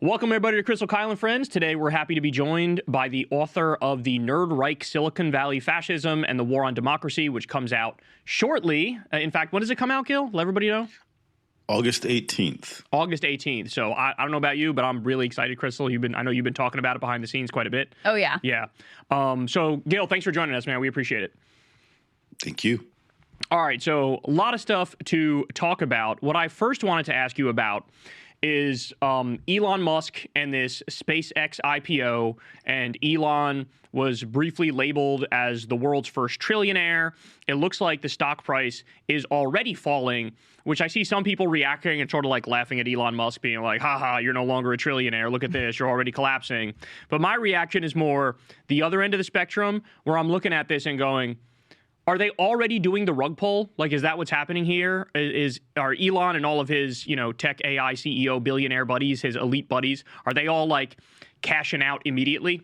Welcome, everybody, to Krystal, Kyle, and Friends. Today, we're happy to be joined by the author of The Nerd Reich, Silicon Valley Fascism and the War on Democracy, which comes out shortly. In fact, when does it come out, Gil? Let everybody know. August 18th. August 18th. So I don't know about you, but I'm really excited, Krystal. I know you've been talking about it behind the scenes quite a bit. Oh, yeah. Yeah. So, Gil, thanks for joining us, man. We appreciate it. Thank you. All right. So a lot of stuff to talk about. What I first wanted to ask you about is Elon Musk and this SpaceX IPO, and Elon was briefly labeled as the world's first trillionaire. It looks like the stock price is already falling, which I see some people reacting and sort of like laughing at Elon Musk, being like, haha, you're no longer a trillionaire. Look at this. You're already collapsing. But my reaction is more the other end of the spectrum, where I'm looking at this and going, are they already doing the rug pull? Like, is that what's happening here? Are Elon and all of his, tech AI CEO billionaire buddies, his elite buddies, are they all like cashing out immediately?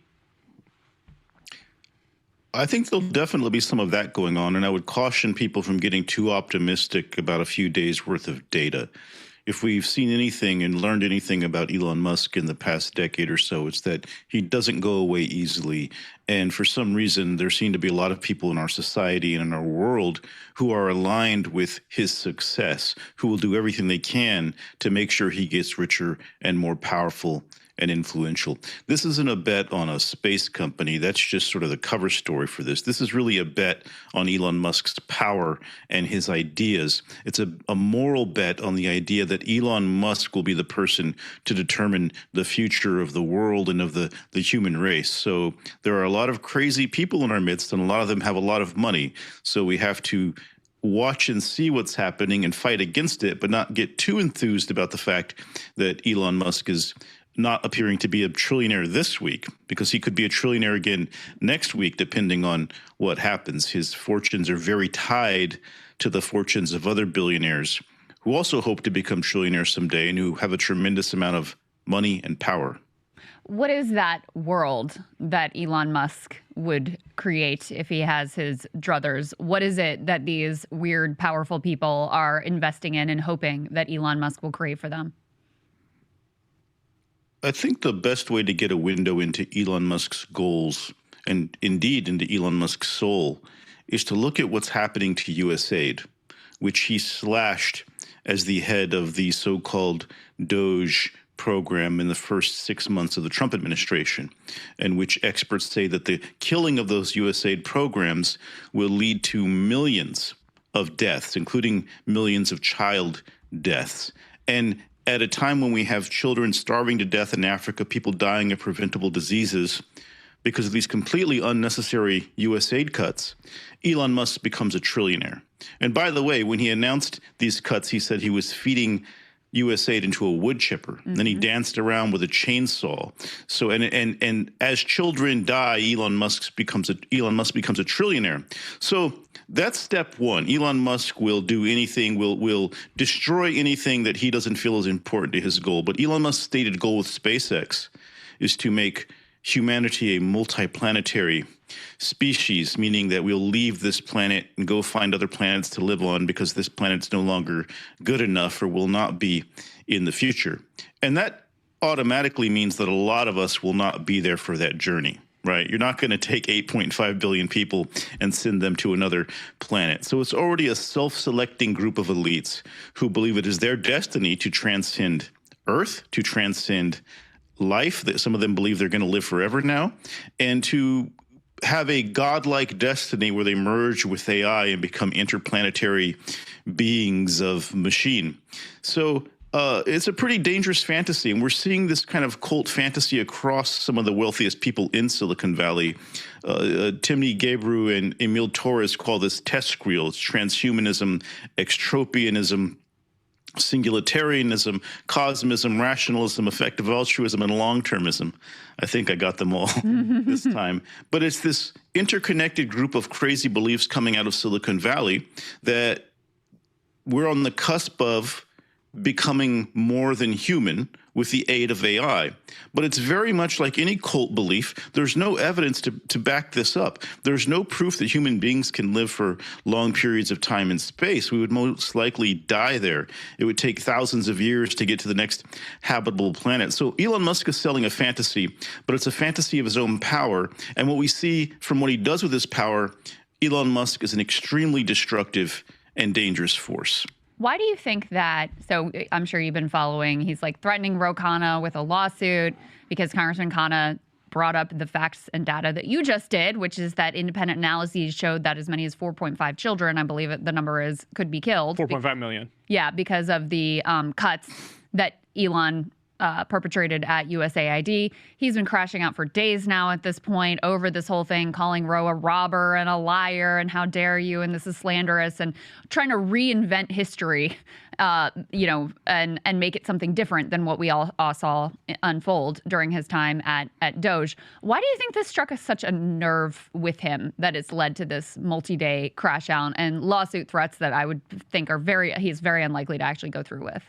I think there'll definitely be some of that going on, and I would caution people from getting too optimistic about a few days worth of data. If we've seen anything and learned anything about Elon Musk in the past decade or so, it's that he doesn't go away easily. And for some reason, there seem to be a lot of people in our society and in our world who are aligned with his success, who will do everything they can to make sure he gets richer and more powerful and influential. This isn't a bet on a space company. That's just sort of the cover story for this. This is really a bet on Elon Musk's power and his ideas. It's a moral bet on the idea that Elon Musk will be the person to determine the future of the world and of the human race. So there are a lot of crazy people in our midst, and a lot of them have a lot of money. So we have to watch and see what's happening and fight against it, but not get too enthused about the fact that Elon Musk is not appearing to be a trillionaire this week, because he could be a trillionaire again next week, depending on what happens. His fortunes are very tied to the fortunes of other billionaires who also hope to become trillionaires someday and who have a tremendous amount of money and power. What is that world that Elon Musk would create if he has his druthers? What is it that these weird, powerful people are investing in and hoping that Elon Musk will create for them? I think the best way to get a window into Elon Musk's goals, and indeed into Elon Musk's soul, is to look at what's happening to USAID, which he slashed as the head of the so-called Doge program in the first 6 months of the Trump administration, and which experts say that the killing of those USAID programs will lead to millions of deaths, including millions of child deaths. And at a time when we have children starving to death in Africa, people dying of preventable diseases because of these completely unnecessary USAID cuts, Elon Musk becomes a trillionaire. And by the way, when he announced these cuts, he said he was feeding USAID into a wood chipper. Mm-hmm. Then he danced around with a chainsaw. So and as children die, Elon Musk becomes a trillionaire. So that's step one. Elon Musk will do anything, will destroy anything that he doesn't feel is important to his goal. But Elon Musk's stated goal with SpaceX is to make humanity a multiplanetary species, meaning that we'll leave this planet and go find other planets to live on because this planet's no longer good enough or will not be in the future. And that automatically means that a lot of us will not be there for that journey, right? You're not going to take 8.5 billion people and send them to another planet. So it's already a self-selecting group of elites who believe it is their destiny to transcend Earth, to transcend life, that some of them believe they're going to live forever now, and to have a godlike destiny where they merge with AI and become interplanetary beings of machine. So it's a pretty dangerous fantasy, and we're seeing this kind of cult fantasy across some of the wealthiest people in Silicon Valley. Timney Gebru and Emil Torres call this TESCREAL. It's transhumanism, extropianism, singularitarianism, cosmism, rationalism, effective altruism, and long-termism. I think I got them all this time. But it's this interconnected group of crazy beliefs coming out of Silicon Valley that we're on the cusp of becoming more than human with the aid of AI. But it's very much like any cult belief. There's no evidence to back this up. There's no proof that human beings can live for long periods of time and space. We would most likely die there. It would take thousands of years to get to the next habitable planet. So Elon Musk is selling a fantasy, but it's a fantasy of his own power. And what we see from what he does with his power, Elon Musk is an extremely destructive and dangerous force. Why do you think that? So I'm sure you've been following. He's like threatening Ro Khanna with a lawsuit because Congressman Khanna brought up the facts and data that you just did, which is that independent analyses showed that as many as 4.5 children, I believe the number is, could be killed. 4.5 million. Yeah, because of the cuts that Elon perpetrated at USAID. He's been crashing out for days now at this point over this whole thing, calling Ro a robber and a liar and how dare you and this is slanderous and trying to reinvent history, and make it something different than what we all saw unfold during his time at Doge. Why do you think this struck such a nerve with him that it's led to this multi-day crash out and lawsuit threats that I would think he's very unlikely to actually go through with?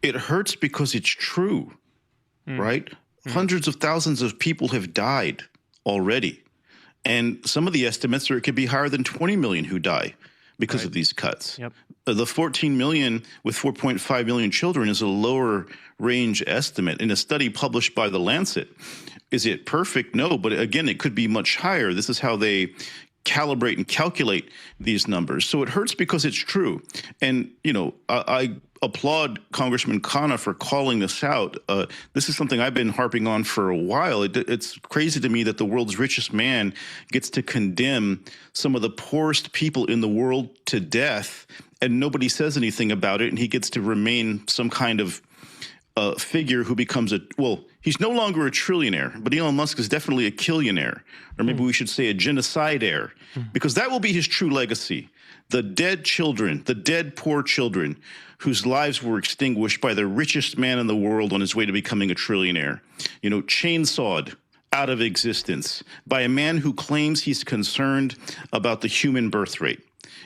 It hurts because it's true, right? Hundreds of thousands of people have died already. And some of the estimates are it could be higher than 20 million who die because of these cuts. Yep. The 14 million with 4.5 million children is a lower range estimate in a study published by The Lancet. Is it perfect? No, but again, it could be much higher. This is how they calibrate and calculate these numbers. So it hurts because it's true. And, I applaud Congressman Khanna for calling this out. This is something I've been harping on for a while. It's crazy to me that the world's richest man gets to condemn some of the poorest people in the world to death, and nobody says anything about it, and he gets to remain some kind of figure who becomes he's no longer a trillionaire, but Elon Musk is definitely a killionaire, or maybe we should say a genocidaire, because that will be his true legacy. The dead children, the dead poor children whose lives were extinguished by the richest man in the world on his way to becoming a trillionaire, chainsawed out of existence by a man who claims he's concerned about the human birth rate.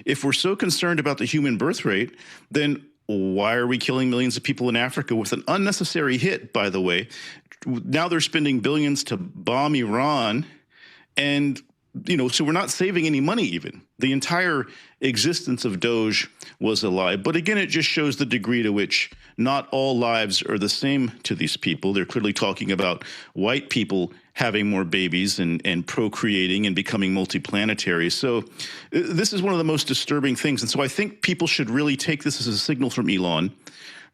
If we're so concerned about the human birth rate, then why are we killing millions of people in Africa with an unnecessary hit, by the way? Now they're spending billions to bomb Iran. And, so we're not saving any money even. The entire existence of Doge was a lie. But again, it just shows the degree to which not all lives are the same to these people. They're clearly talking about white people having more babies and procreating and becoming multiplanetary. So this is one of the most disturbing things. And so I think people should really take this as a signal from Elon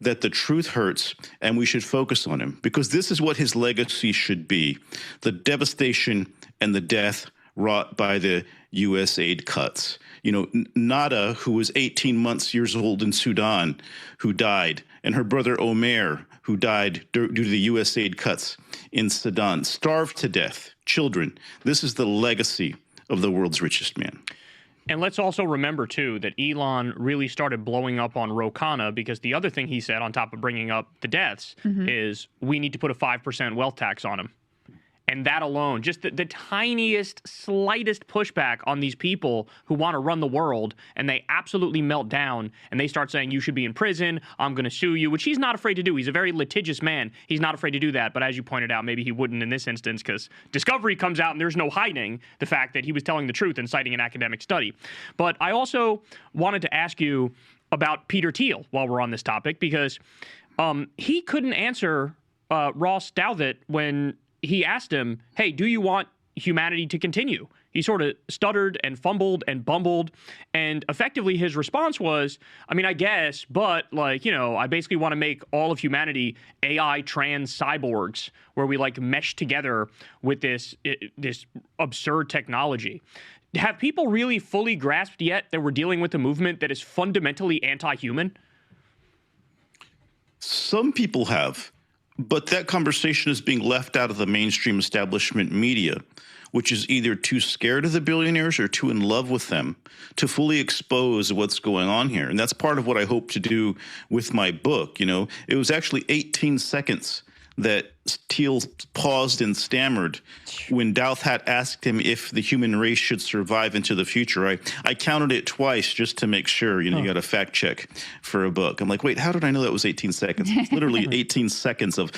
that the truth hurts and we should focus on him, because this is what his legacy should be: the devastation and the death wrought by the U.S. aid cuts. Nada, who was 18 years old in Sudan, who died, and her brother Omer, who died due to the U.S. aid cuts in Sudan, starved to death, children. This is the legacy of the world's richest man. And let's also remember, too, that Elon really started blowing up on Ro Khanna because the other thing he said, on top of bringing up the deaths, is we need to put a 5% wealth tax on him. And that alone, just the tiniest, slightest pushback on these people who want to run the world, and they absolutely melt down, and they start saying, you should be in prison, I'm going to sue you, which he's not afraid to do. He's a very litigious man. He's not afraid to do that. But as you pointed out, maybe he wouldn't in this instance, because discovery comes out and there's no hiding the fact that he was telling the truth and citing an academic study. But I also wanted to ask you about Peter Thiel while we're on this topic, because he couldn't answer Ross Douthat when he asked him, hey, do you want humanity to continue? He sort of stuttered and fumbled and bumbled. And effectively his response was, I mean, I guess, but I basically want to make all of humanity AI trans cyborgs where we mesh together with this absurd technology. Have people really fully grasped yet that we're dealing with a movement that is fundamentally anti-human? Some people have. But that conversation is being left out of the mainstream establishment media, which is either too scared of the billionaires or too in love with them to fully expose what's going on here. And that's part of what I hope to do with my book. It was actually 18 seconds that Teal paused and stammered when Douthat asked him if the human race should survive into the future. I counted it twice just to make sure. You got a fact check for a book. I'm like, wait, how did I know that was 18 seconds? It's literally 18 seconds of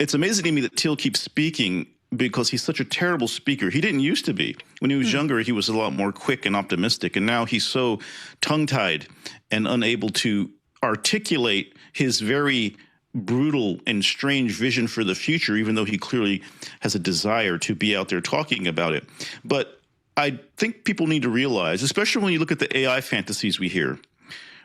it's amazing to me that Teal keeps speaking because he's such a terrible speaker. He didn't used to be. When he was younger, he was a lot more quick and optimistic. And now he's so tongue-tied and unable to articulate his very brutal and strange vision for the future, even though he clearly has a desire to be out there talking about it. But I think people need to realize, especially when you look at the AI fantasies we hear,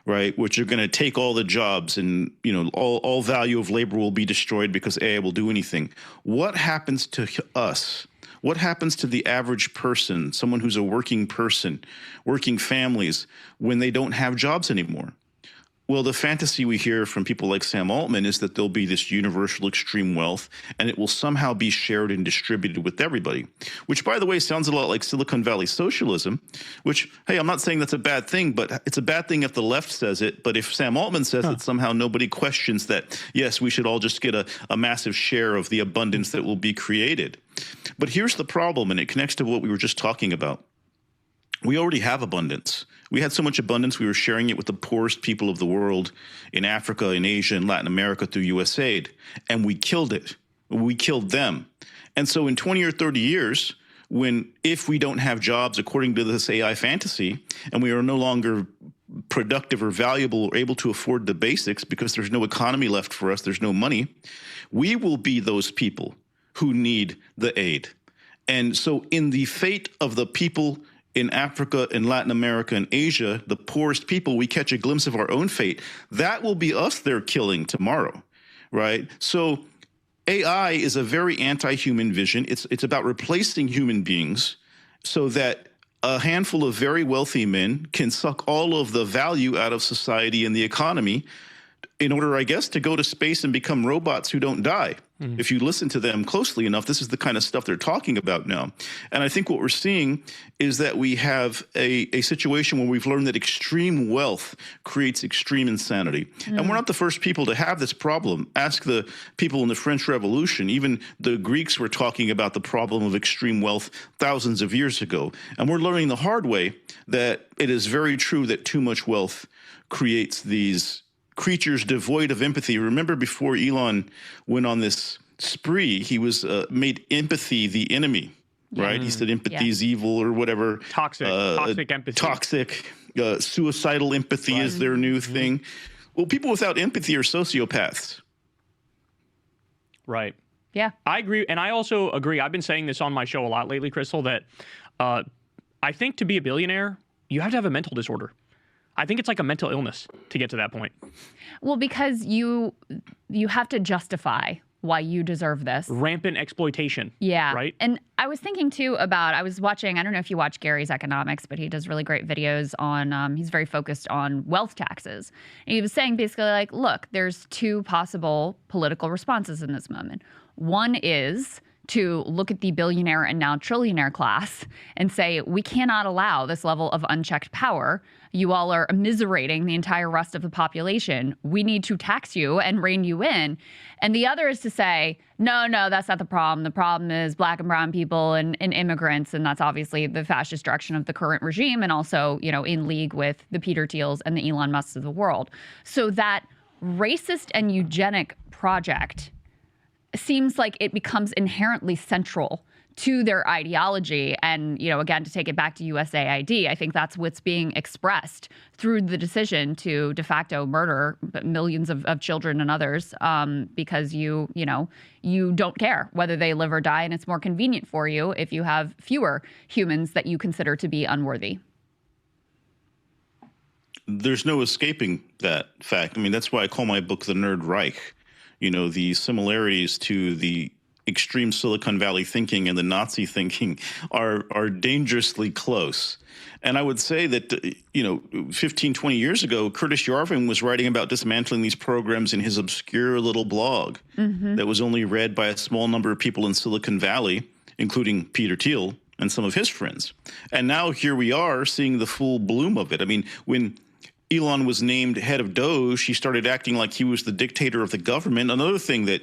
right, which are going to take all the jobs and, all value of labor will be destroyed because AI will do anything. What happens to us? What happens to the average person, someone who's a working person, working families, when they don't have jobs anymore? Well, the fantasy we hear from people like Sam Altman is that there'll be this universal extreme wealth and it will somehow be shared and distributed with everybody, which, by the way, sounds a lot like Silicon Valley socialism, which, hey, I'm not saying that's a bad thing, but it's a bad thing if the left says it. But if Sam Altman says it, somehow nobody questions that, yes, we should all just get a massive share of the abundance that will be created. But here's the problem, and it connects to what we were just talking about. We already have abundance. We had so much abundance, we were sharing it with the poorest people of the world in Africa, in Asia, and Latin America through USAID, and we killed it. We killed them. And so in 20 or 30 years, if we don't have jobs according to this AI fantasy, and we are no longer productive or valuable or able to afford the basics because there's no economy left for us, there's no money, we will be those people who need the aid. And so in the fate of the people in Africa and Latin America and Asia, the poorest people, we catch a glimpse of our own fate. That will be us they're killing tomorrow, right? So AI is a very anti-human vision. It's about replacing human beings so that a handful of very wealthy men can suck all of the value out of society and the economy in order, I guess, to go to space and become robots who don't die. If you listen to them closely enough, this is the kind of stuff they're talking about now. And I think what we're seeing is that we have a situation where we've learned that extreme wealth creates extreme insanity. And we're not the first people to have this problem. Ask the people in the French Revolution. Even the Greeks were talking about the problem of extreme wealth thousands of years ago. And we're learning the hard way that it is very true that too much wealth creates these creatures devoid of empathy. Remember, before Elon went on this spree, he was made empathy the enemy, right? He said empathy is evil or whatever. Toxic empathy. Toxic, suicidal empathy is their new thing. Well, people without empathy are sociopaths. Right. Yeah. I agree. And I also agree. I've been saying this on my show a lot lately, Krystal, that I think to be a billionaire, you have to have a mental disorder. I think it's like a mental illness to get to that point. Well, because you have to justify why you deserve this. Rampant exploitation. Yeah. Right? And I was thinking, too, I was watching, I don't know if you watch Gary's Economics, but he does really great videos on, he's very focused on wealth taxes. And he was saying basically like, look, there's two possible political responses in this moment. One is to look at the billionaire and now trillionaire class and say, we cannot allow this level of unchecked power. You all are immiserating the entire rest of the population. We need to tax you and rein you in. And the other is to say, no, that's not the problem. The problem is black and brown people and immigrants. And that's obviously the fascist direction of the current regime and also, in league with the Peter Thiels and the Elon Musks of the world. So that racist and eugenic project seems like it becomes inherently central to their ideology. And, again, to take it back to USAID, I think that's what's being expressed through the decision to de facto murder millions of children and others because you don't care whether they live or die. And it's more convenient for you if you have fewer humans that you consider to be unworthy. There's no escaping that fact. I mean, that's why I call my book The Nerd Reich. The similarities to the extreme Silicon Valley thinking and the Nazi thinking are dangerously close. And I would say that, 15, 20 years ago, Curtis Yarvin was writing about dismantling these programs in his obscure little blog that was only read by a small number of people in Silicon Valley, including Peter Thiel and some of his friends. And now here we are seeing the full bloom of it. I mean, when Elon was named head of Doge, he started acting like he was the dictator of the government. Another thing that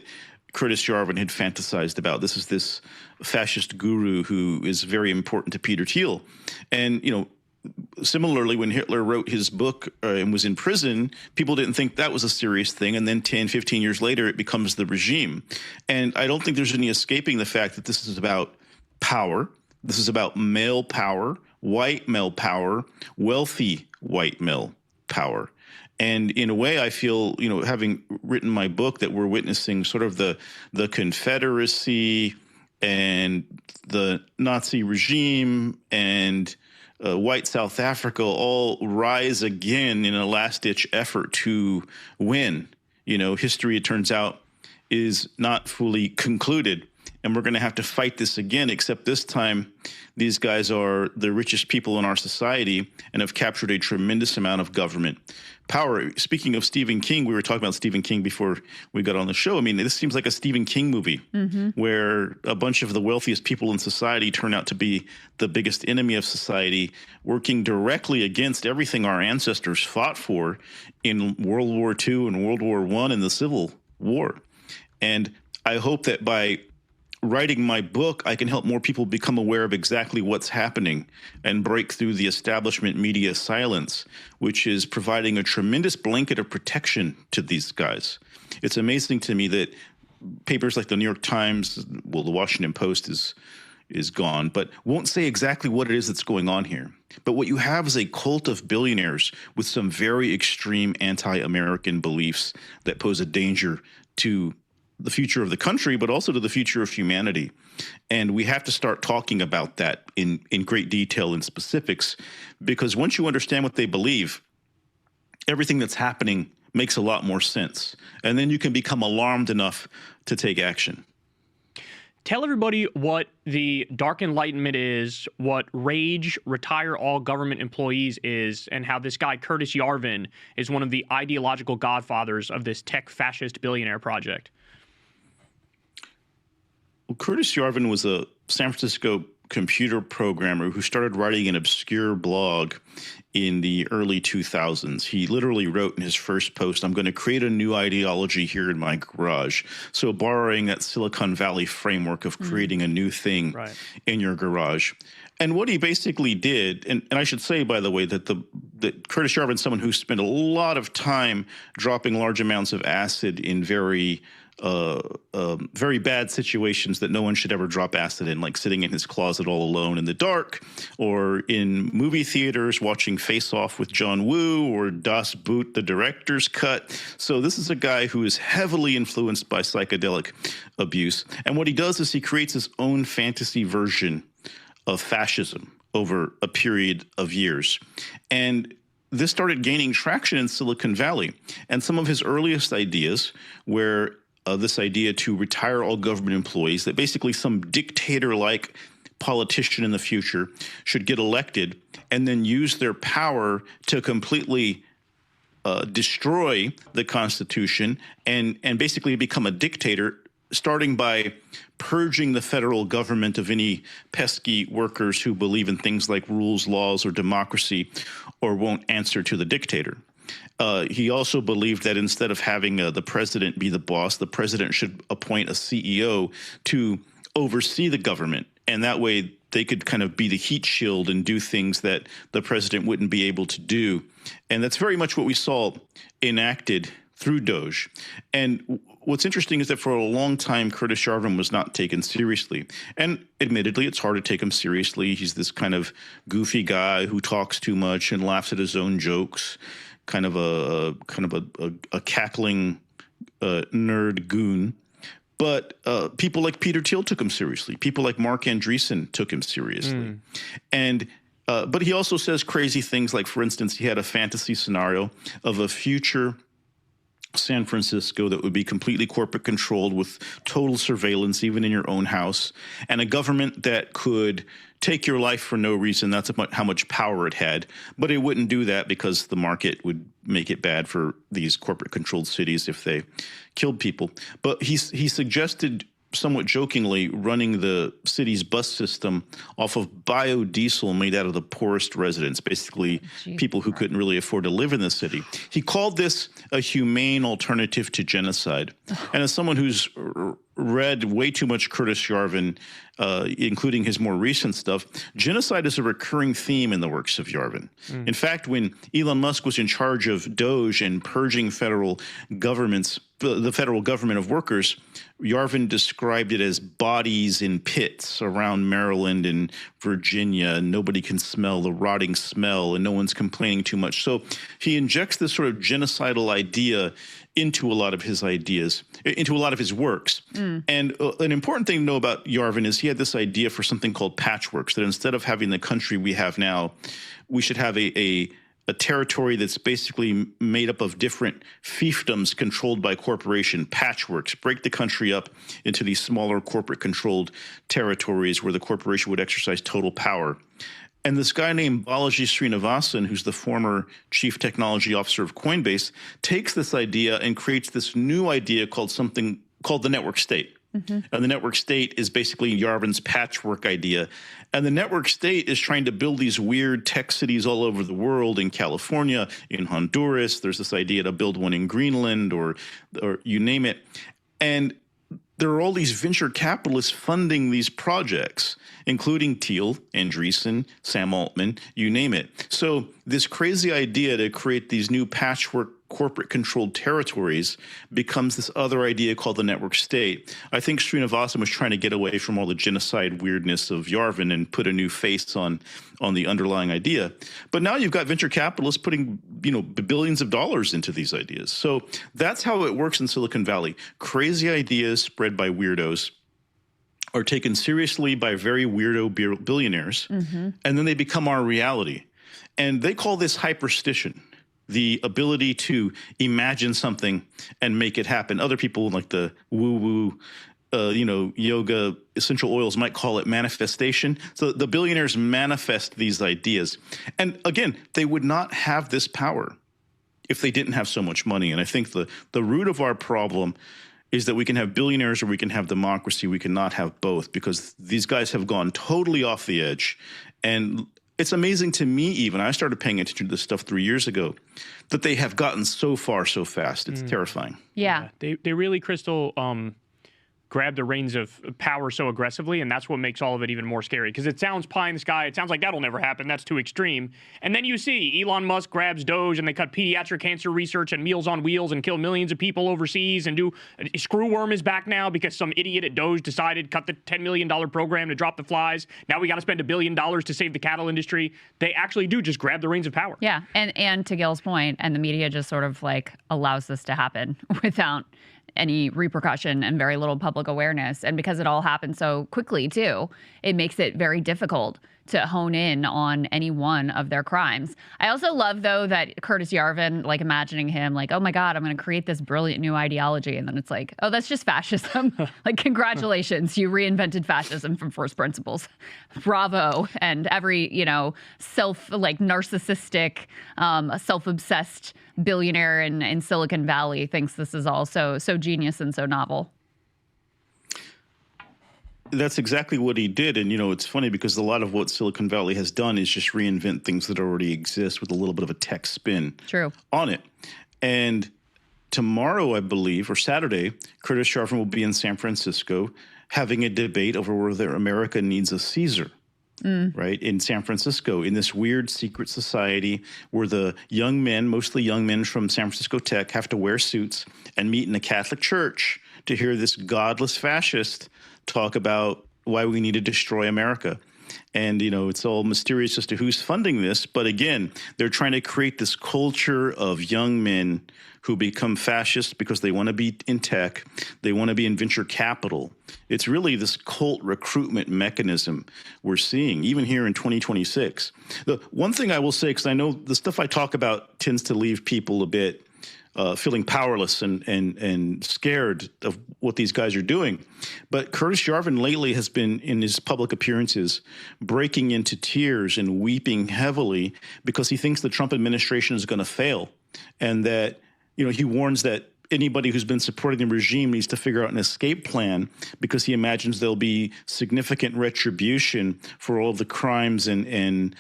Curtis Yarvin had fantasized about. This is this fascist guru who is very important to Peter Thiel. And, similarly, when Hitler wrote his book and was in prison, people didn't think that was a serious thing. And then 10, 15 years later, it becomes the regime. And I don't think there's any escaping the fact that this is about power. This is about male power, white male power, wealthy white male power. And in a way, I feel, having written my book, that we're witnessing sort of the Confederacy and the Nazi regime and white South Africa all rise again in a last-ditch effort to win. History, it turns out, is not fully concluded. And we're going to have to fight this again, except this time these guys are the richest people in our society and have captured a tremendous amount of government power. Speaking of Stephen King, we were talking about Stephen King before we got on the show. I mean, this seems like a Stephen King movie where a bunch of the wealthiest people in society turn out to be the biggest enemy of society, working directly against everything our ancestors fought for in World War II and World War I and the Civil War. And I hope that by writing my book, I can help more people become aware of exactly what's happening and break through the establishment media silence, which is providing a tremendous blanket of protection to these guys. It's amazing to me that papers like the New York Times, well, the Washington Post is gone, but won't say exactly what it is that's going on here. But what you have is a cult of billionaires with some very extreme anti-American beliefs that pose a danger to the future of the country, but also to the future of humanity. And we have to start talking about that in great detail and specifics, because once you understand what they believe, everything that's happening makes a lot more sense. And then you can become alarmed enough to take action. Tell everybody what the Dark Enlightenment is, what Reich, Retire All Government Employees is, and how this guy, Curtis Yarvin, is one of the ideological godfathers of this tech fascist billionaire project. Well, Curtis Yarvin was a San Francisco computer programmer who started writing an obscure blog in the early 2000s. He literally wrote in his first post, "I'm going to create a new ideology here in my garage." So borrowing that Silicon Valley framework of creating a new thing in your garage. And what he basically did, and I should say, by the way, that that Curtis Yarvin is someone who spent a lot of time dropping large amounts of acid in very bad situations that no one should ever drop acid in, like sitting in his closet all alone in the dark, or in movie theaters watching Face Off with John Woo, or Das Boot, the director's cut. So this is a guy who is heavily influenced by psychedelic abuse. And what he does is he creates his own fantasy version of fascism over a period of years. And this started gaining traction in Silicon Valley. And some of his earliest ideas were this idea to retire all government employees, that basically some dictator-like politician in the future should get elected and then use their power to completely destroy the Constitution and basically become a dictator, starting by purging the federal government of any pesky workers who believe in things like rules, laws, or democracy, or won't answer to the dictator. He also believed that instead of having the president be the boss, the president should appoint a CEO to oversee the government. And that way they could kind of be the heat shield and do things that the president wouldn't be able to do. And that's very much what we saw enacted through Doge. And what's interesting is that for a long time, Curtis Yarvin was not taken seriously. And admittedly, it's hard to take him seriously. He's this kind of goofy guy who talks too much and laughs at his own jokes. Kind of a cackling nerd goon. But people like Peter Thiel took him seriously. People like Mark Andreessen took him seriously. And but he also says crazy things like, for instance, he had a fantasy scenario of a future San Francisco that would be completely corporate controlled with total surveillance, even in your own house, and a government that could take your life for no reason. That's about how much power it had. But it wouldn't do that because the market would make it bad for these corporate controlled cities if they killed people. But he suggested somewhat jokingly running the city's bus system off of biodiesel made out of the poorest residents, basically people who couldn't really afford to live in the city. He called this a humane alternative to genocide. And as someone who's read way too much Curtis Yarvin, including his more recent stuff, genocide is a recurring theme in the works of Yarvin. In fact, when Elon Musk was in charge of Doge and purging federal governments, the federal government of workers, Yarvin described it as bodies in pits around Maryland and Virginia, and nobody can smell the rotting smell, and no one's complaining too much. So he injects this sort of genocidal idea into a lot of his ideas, into a lot of his works. And an important thing to know about Yarvin is he had this idea for something called patchworks, that instead of having the country we have now, we should have a territory that's basically made up of different fiefdoms controlled by corporation, patchworks, break the country up into these smaller corporate-controlled territories where the corporation would exercise total power. And this guy named Balaji Srinivasan, who's the former chief technology officer of Coinbase, takes this idea and creates this new idea called something called the network state. And the network state is basically Yarvin's patchwork idea. And the network state is trying to build these weird tech cities all over the world, in California, in Honduras. There's this idea to build one in Greenland or you name it. And there are all these venture capitalists funding these projects, including Thiel, Andreessen, Sam Altman, you name it. So this crazy idea to create these new patchwork corporate-controlled territories becomes this other idea called the network state. I think Srinivasan was trying to get away from all the genocide weirdness of Yarvin and put a new face on the underlying idea. But now you've got venture capitalists putting, billions of dollars into these ideas. So that's how it works in Silicon Valley. Crazy ideas spread by weirdos are taken seriously by very weirdo billionaires, and then they become our reality. And they call this hyperstition, the ability to imagine something and make it happen. Other people like the woo-woo, yoga essential oils might call it manifestation. So the billionaires manifest these ideas. And again, they would not have this power if they didn't have so much money. And I think the root of our problem is that we can have billionaires or we can have democracy. We cannot have both, because these guys have gone totally off the edge. And it's amazing to me, even, I started paying attention to this stuff 3 years ago, that they have gotten so far so fast. It's terrifying. Yeah. They really, Krystal, grab the reins of power so aggressively, and that's what makes all of it even more scary, because it sounds pie in the sky. It sounds like that'll never happen. That's too extreme. And then you see Elon Musk grabs Doge, and they cut pediatric cancer research and Meals on Wheels and kill millions of people overseas, and Screwworm is back now because some idiot at Doge decided cut the $10 million program to drop the flies. Now we got to spend $1 billion to save the cattle industry. They actually do just grab the reins of power. Yeah, and to Gil's point, and the media just sort of allows this to happen without any repercussion and very little public awareness. And because it all happened so quickly, too, it makes it very difficult to hone in on any one of their crimes. I also love, though, that Curtis Yarvin, imagining him oh my God, I'm going to create this brilliant new ideology. And then it's oh, that's just fascism. Congratulations, you reinvented fascism from first principles. Bravo. And every, narcissistic, self-obsessed billionaire in Silicon Valley thinks this is all so genius and so novel. That's exactly what he did. And, it's funny because a lot of what Silicon Valley has done is just reinvent things that already exist with a little bit of a tech spin on it. And tomorrow, I believe, or Saturday, Curtis Yarvin will be in San Francisco having a debate over whether America needs a Caesar. Right, in San Francisco, in this weird secret society where the young men, mostly young men from San Francisco Tech, have to wear suits and meet in a Catholic church to hear this godless fascist talk about why we need to destroy America. And, it's all mysterious as to who's funding this. But again, they're trying to create this culture of young men who become fascists because they want to be in tech. They want to be in venture capital. It's really this cult recruitment mechanism we're seeing, even here in 2026. The one thing I will say, because I know the stuff I talk about tends to leave people a bit feeling powerless and scared of what these guys are doing. But Curtis Yarvin lately has been, in his public appearances, breaking into tears and weeping heavily because he thinks the Trump administration is going to fail, and that, he warns that anybody who's been supporting the regime needs to figure out an escape plan, because he imagines there'll be significant retribution for all of the crimes and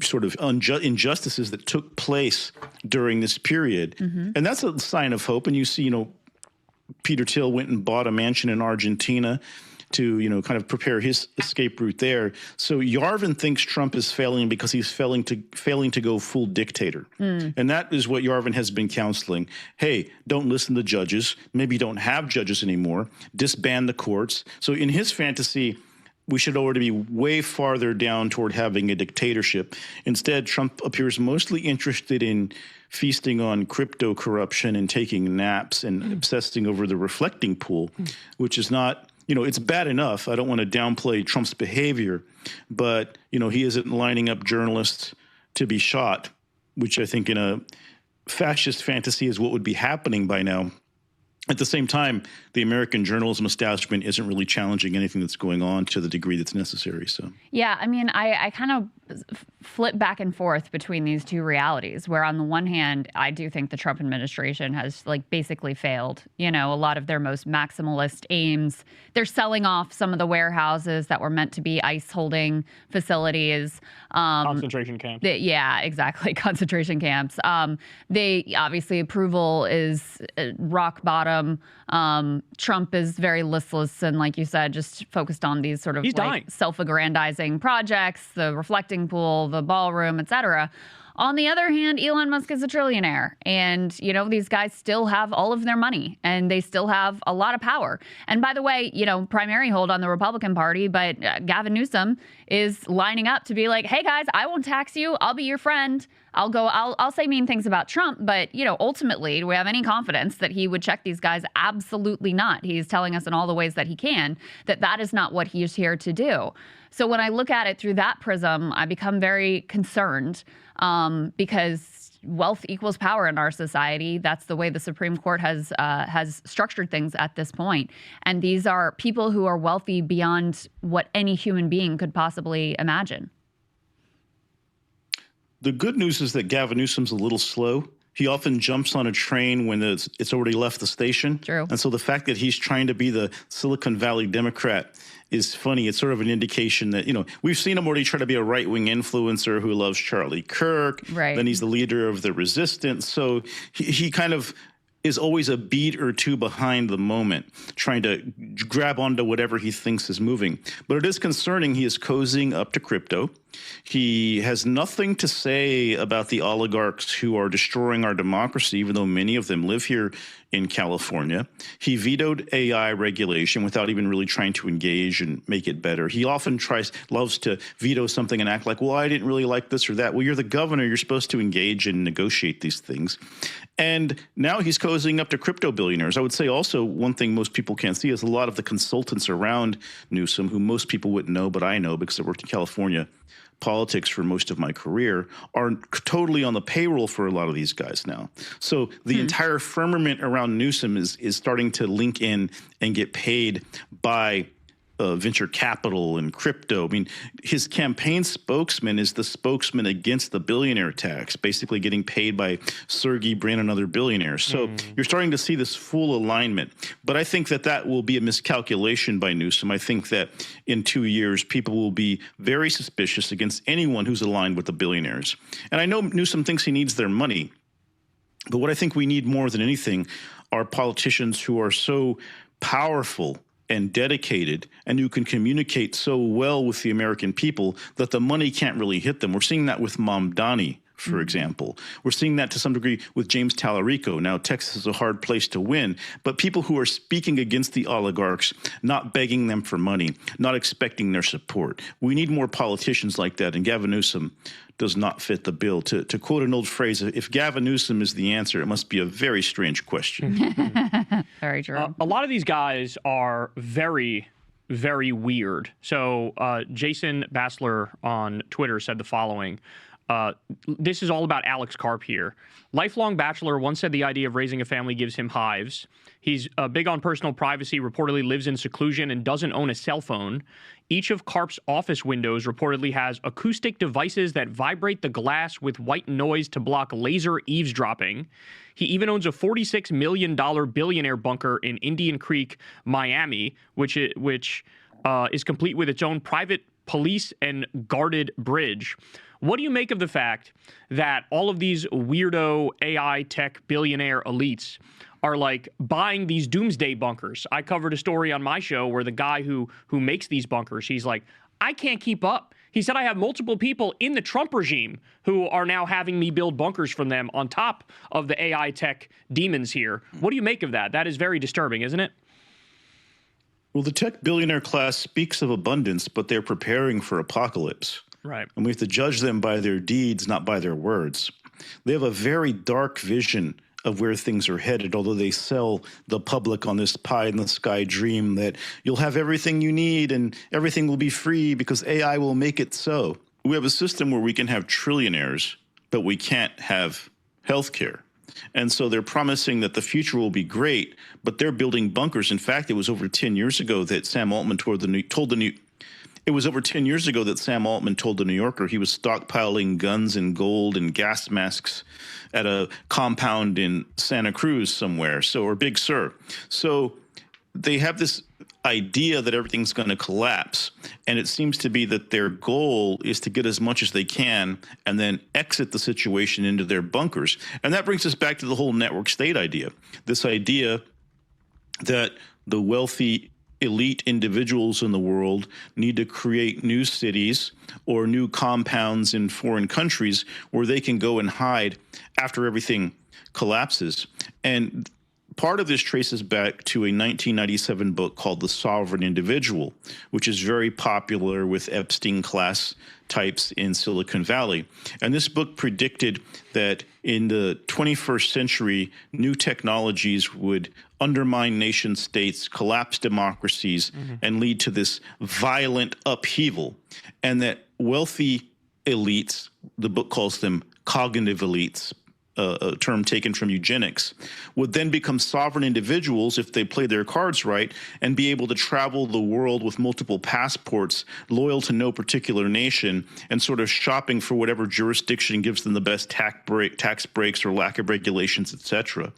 sort of injustices that took place during this period. And that's a sign of hope. And you see, Peter Thiel went and bought a mansion in Argentina to, kind of prepare his escape route there. So Yarvin thinks Trump is failing because he's failing to go full dictator. And that is what Yarvin has been counseling. Hey, don't listen to judges. Maybe don't have judges anymore. Disband the courts. So in his fantasy, we should already be way farther down toward having a dictatorship. Instead, Trump appears mostly interested in feasting on crypto corruption and taking naps and obsessing over the reflecting pool, which is not, it's bad enough. I don't want to downplay Trump's behavior, but, he isn't lining up journalists to be shot, which I think in a fascist fantasy is what would be happening by now. At the same time, the American journalism establishment isn't really challenging anything that's going on to the degree that's necessary. So yeah, I mean, I kind of flip back and forth between these two realities, where on the one hand, I do think the Trump administration has basically failed. A lot of their most maximalist aims. They're selling off some of the warehouses that were meant to be ICE holding facilities. Concentration camps. Yeah, exactly. Concentration camps. They obviously approval is rock bottom. Trump is very listless and, like you said, just focused on these sort of self-aggrandizing projects, the reflecting pool, the ballroom, et cetera. On the other hand, Elon Musk is a trillionaire, and, these guys still have all of their money, and they still have a lot of power. And by the way, primary hold on the Republican Party, but Gavin Newsom is lining up to be like, hey guys, I won't tax you. I'll be your friend. I'll say mean things about Trump, but, ultimately, do we have any confidence that he would check these guys? Absolutely not. He's telling us in all the ways that he can that is not what he's here to do. So when I look at it through that prism, I become very concerned because wealth equals power in our society. That's the way the Supreme Court has structured things at this point. And these are people who are wealthy beyond what any human being could possibly imagine. The good news is that Gavin Newsom's a little slow. He often jumps on a train when it's already left the station. True. And so the fact that he's trying to be the Silicon Valley Democrat is funny. It's sort of an indication that, we've seen him already try to be a right-wing influencer who loves Charlie Kirk. Right. Then he's the leader of the resistance. So he kind of is always a beat or two behind the moment, trying to grab onto whatever he thinks is moving. But it is concerning. He is cozying up to crypto. He has nothing to say about the oligarchs who are destroying our democracy, even though many of them live here in California. He vetoed AI regulation without even really trying to engage and make it better. He often loves to veto something and act like, well, I didn't really like this or that. Well, you're the governor. You're supposed to engage and negotiate these things. And now he's cozying up to crypto billionaires. I would say also one thing most people can't see is a lot of the consultants around Newsom, who most people wouldn't know, but I know because I worked in California politics for most of my career, are totally on the payroll for a lot of these guys now. So the entire firmament around Newsom is starting to link in and get paid by venture capital and crypto. I mean, his campaign spokesman is the spokesman against the billionaire tax, basically getting paid by Sergey Brin and other billionaires. So you're starting to see this full alignment. But I think that will be a miscalculation by Newsom. I think that in 2 years, people will be very suspicious against anyone who's aligned with the billionaires. And I know Newsom thinks he needs their money. But what I think we need more than anything are politicians who are so powerful and dedicated and who can communicate so well with the American people that the money can't really hit them. We're seeing that with Mamdani, for example. We're seeing that to some degree with James Tallarico. Now, Texas is a hard place to win, but people who are speaking against the oligarchs, not begging them for money, not expecting their support. We need more politicians like that, and Gavin Newsom does not fit the bill. To quote an old phrase, if Gavin Newsom is the answer, it must be a very strange question. Very true. A lot of these guys are very, very weird. So Jason Bassler on Twitter said the following. This is all about Alex Karp here. Lifelong bachelor once said the idea of raising a family gives him hives. He's big on personal privacy, reportedly lives in seclusion and doesn't own a cell phone. Each of Karp's office windows reportedly has acoustic devices that vibrate the glass with white noise to block laser eavesdropping. He even owns a $46 million billionaire bunker in Indian Creek, Miami, which is complete with its own private police and guarded bridge. What do you make of the fact that all of these weirdo AI tech billionaire elites are like buying these doomsday bunkers? I covered a story on my show where the guy who makes these bunkers, he's like, I can't keep up. He said, I have multiple people in the Trump regime who are now having me build bunkers from them on top of the AI tech demons here. What do you make of that? That is very disturbing, isn't it? Well, the tech billionaire class speaks of abundance, but they're preparing for apocalypse. Right. And we have to judge them by their deeds, not by their words. They have a very dark vision of where things are headed, although they sell the public on this pie-in-the-sky dream that you'll have everything you need and everything will be free because AI will make it so. We have a system where we can have trillionaires, but we can't have healthcare. And so they're promising that the future will be great, but they're building bunkers. In fact, it was over 10 years ago that Sam Altman told the New Yorker he was stockpiling guns and gold and gas masks at a compound in Santa Cruz somewhere, or Big Sur. So they have this idea that everything's going to collapse, and it seems to be that their goal is to get as much as they can and then exit the situation into their bunkers. And that brings us back to the whole network state idea, this idea that the wealthy elite individuals in the world need to create new cities or new compounds in foreign countries where they can go and hide after everything collapses. And part of this traces back to a 1997 book called The Sovereign Individual, which is very popular with Epstein class types in Silicon Valley. And this book predicted that in the 21st century, new technologies would undermine nation states, collapse democracies, and lead to this violent upheaval. And that wealthy elites, the book calls them cognitive elites, a term taken from eugenics, would then become sovereign individuals if they play their cards right and be able to travel the world with multiple passports, loyal to no particular nation, and sort of shopping for whatever jurisdiction gives them the best tax breaks or lack of regulations, etc.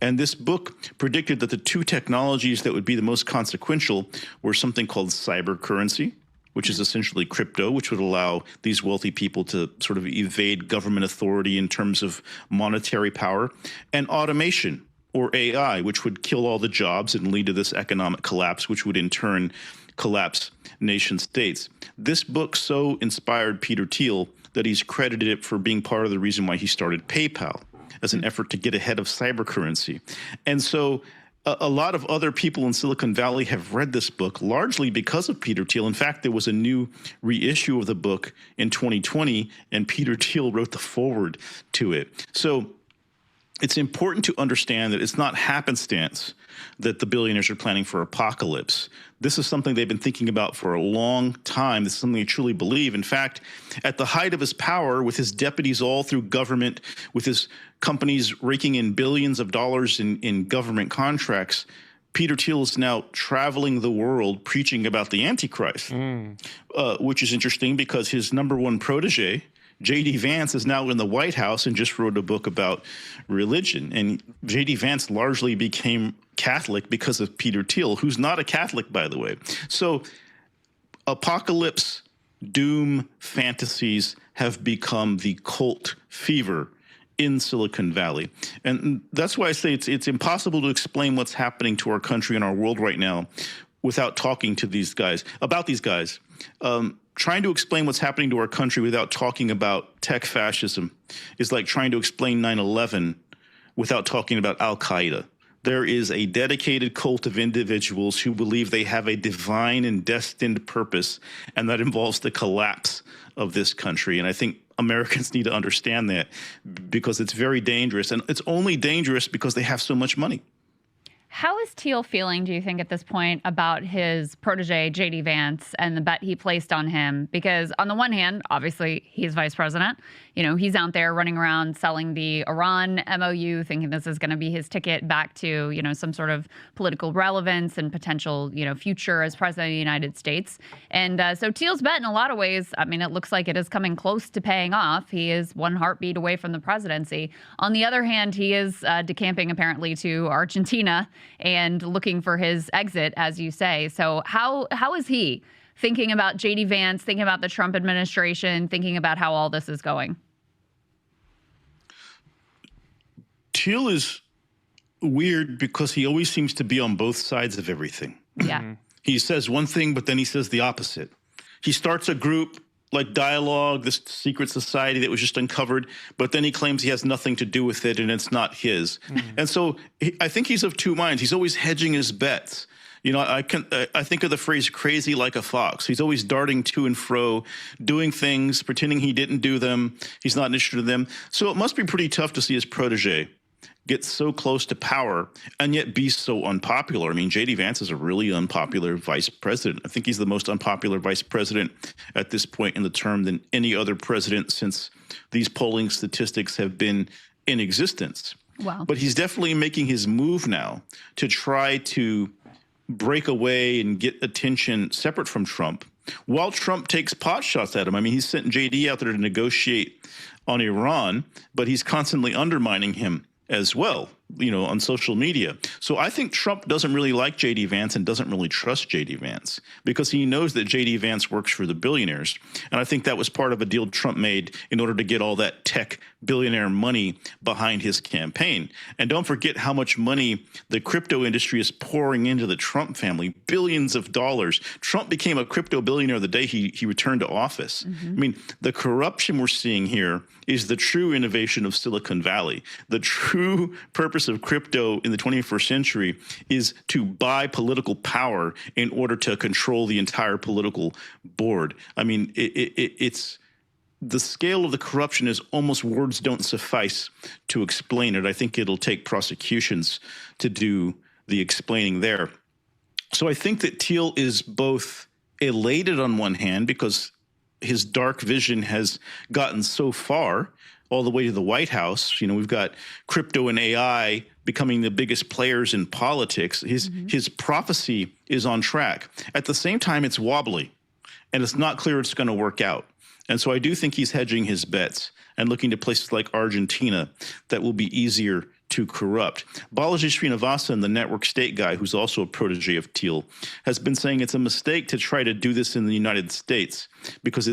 And this book predicted that the two technologies that would be the most consequential were something called cyber currency, which is essentially crypto, which would allow these wealthy people to sort of evade government authority in terms of monetary power, and automation, or AI, which would kill all the jobs and lead to this economic collapse, which would in turn collapse nation states. This book so inspired Peter Thiel that he's credited it for being part of the reason why he started PayPal, as an effort to get ahead of cyber currency. And so a lot of other people in Silicon Valley have read this book largely because of Peter Thiel. In fact, there was a new reissue of the book in 2020, and Peter Thiel wrote the foreword to it. So it's important to understand that it's not happenstance that the billionaires are planning for apocalypse. This is something they've been thinking about for a long time. This is something they truly believe. In fact, at the height of his power, with his deputies all through government, with his companies raking in billions of dollars in government contracts, Peter Thiel is now traveling the world preaching about the Antichrist, which is interesting because his number one protege, J.D. Vance, is now in the White House and just wrote a book about religion. And J.D. Vance largely became Catholic because of Peter Thiel, who's not a Catholic, by the way. So apocalypse, doom fantasies have become the cult fever in Silicon Valley. And that's why I say it's impossible to explain what's happening to our country and our world right now without talking to these guys, about these guys. Trying to explain what's happening to our country without talking about tech fascism is like trying to explain 9/11 without talking about Al-Qaeda. There is a dedicated cult of individuals who believe they have a divine and destined purpose, and that involves the collapse of this country. And I think Americans need to understand that because it's very dangerous, and it's only dangerous because they have so much money. How is Teal feeling, do you think, at this point about his protege, J.D. Vance, and the bet he placed on him? Because on the one hand, obviously, he's vice president. He's out there running around selling the Iran MOU, thinking this is going to be his ticket back to, some sort of political relevance and potential, future as president of the United States. And so Teal's bet, in a lot of ways, it looks like it is coming close to paying off. He is one heartbeat away from the presidency. On the other hand, he is decamping, apparently, to Argentina and looking for his exit, as you say. So how is he thinking about J.D. Vance, thinking about the Trump administration, thinking about how all this is going? Teal is weird because he always seems to be on both sides of everything. Yeah. He says one thing, but then he says the opposite. He starts a group like Dialogue, this secret society that was just uncovered, but then he claims he has nothing to do with it and it's not his. And so I think he's of two minds. He's always hedging his bets. I think of the phrase crazy like a fox. He's always darting to and fro, doing things, pretending he didn't do them. He's not interested in them. So it must be pretty tough to see his protege get so close to power and yet be so unpopular. J.D. Vance is a really unpopular vice president. I think he's the most unpopular vice president at this point in the term than any other president since these polling statistics have been in existence. Wow. But he's definitely making his move now to try to break away and get attention separate from Trump, while Trump takes pot shots at him. He's sent J.D. out there to negotiate on Iran, but he's constantly undermining him as well, on social media. So I think Trump doesn't really like J.D. Vance and doesn't really trust J.D. Vance because he knows that J.D. Vance works for the billionaires. And I think that was part of a deal Trump made in order to get all that tech billionaire money behind his campaign. And don't forget how much money the crypto industry is pouring into the Trump family, billions of dollars. Trump became a crypto billionaire the day he returned to office. The corruption we're seeing here is the true innovation of Silicon Valley. The true purpose of crypto in the 21st century is to buy political power in order to control the entire political board. It's the scale of the corruption is almost words don't suffice to explain it. I think it'll take prosecutions to do the explaining there. So I think that Teal is both elated on one hand because his dark vision has gotten so far all the way to the White House. We've got crypto and AI becoming the biggest players in politics. His prophecy is on track. At the same time, it's wobbly, and it's not clear it's going to work out. And so I do think he's hedging his bets and looking to places like Argentina that will be easier to corrupt. Balaji Srinivasan, the network state guy, who's also a protege of Teal, has been saying it's a mistake to try to do this in the United States because